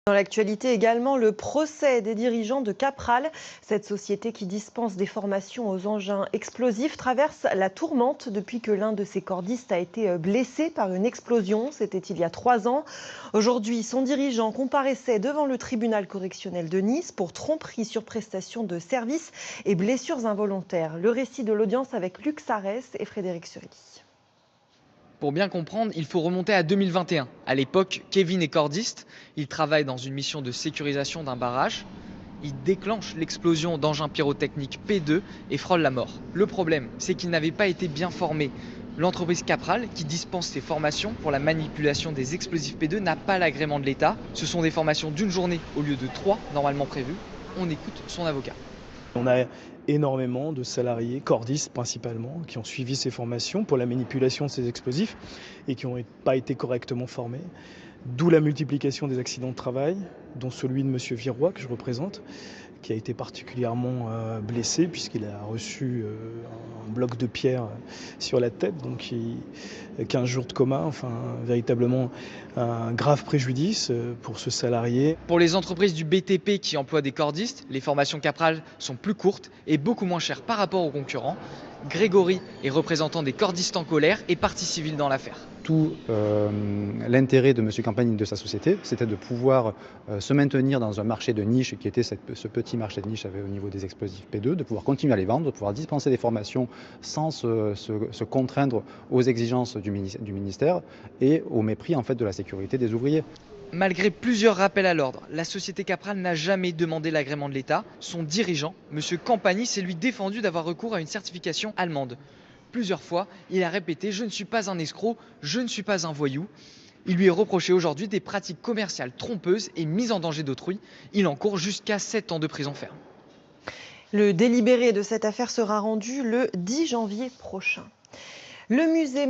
Dans l'actualité également, le procès des dirigeants de Capral. Cette société qui dispense des formations aux engins explosifs traverse la tourmente depuis que l'un de ses cordistes a été blessé par une explosion. C'était il y a 3 ans. Aujourd'hui, son dirigeant comparaissait devant le tribunal correctionnel de Nice pour tromperie sur prestation de services et blessures involontaires. Le récit de l'audience avec Luc Sarès et Frédéric Sury. Pour bien comprendre, il faut remonter à 2021. À l'époque, Kevin est cordiste, il travaille dans une mission de sécurisation d'un barrage. Il déclenche l'explosion d'engins pyrotechniques P2 et frôle la mort. Le problème, c'est qu'il n'avait pas été bien formé. L'entreprise Capral, qui dispense ses formations pour la manipulation des explosifs P2, n'a pas l'agrément de l'État. Ce sont des formations d'une journée au lieu de 3 normalement prévues. On écoute son avocat. On a énormément de salariés, cordistes principalement, qui ont suivi ces formations pour la manipulation de ces explosifs et qui n'ont pas été correctement formés. D'où la multiplication des accidents de travail, dont celui de M. Viroy, que je représente, qui a été particulièrement blessé puisqu'il a reçu un bloc de pierre sur la tête, donc 15 jours de coma, enfin véritablement un grave préjudice pour ce salarié. Pour les entreprises du BTP qui emploient des cordistes, les formations Capral sont plus courtes et beaucoup moins chères par rapport aux concurrents. Grégory est représentant des cordistes en colère et partie civile dans l'affaire. Tout l'intérêt de M. Campagne de sa société, c'était de pouvoir se maintenir dans un marché de niche qui était ce petit marché de niche au niveau des explosifs P2, de pouvoir continuer à les vendre, de pouvoir dispenser des formations sans se contraindre aux exigences du ministère et au mépris en fait, de la sécurité des ouvriers. Malgré plusieurs rappels à l'ordre, la société Capral n'a jamais demandé l'agrément de l'État. Son dirigeant, M. Campagny, s'est lui défendu d'avoir recours à une certification allemande. Plusieurs fois, il a répété « Je ne suis pas un escroc, je ne suis pas un voyou ». Il lui est reproché aujourd'hui des pratiques commerciales trompeuses et mise en danger d'autrui. Il encourt jusqu'à 7 ans de prison ferme. Le délibéré de cette affaire sera rendu le 10 janvier prochain. Le musée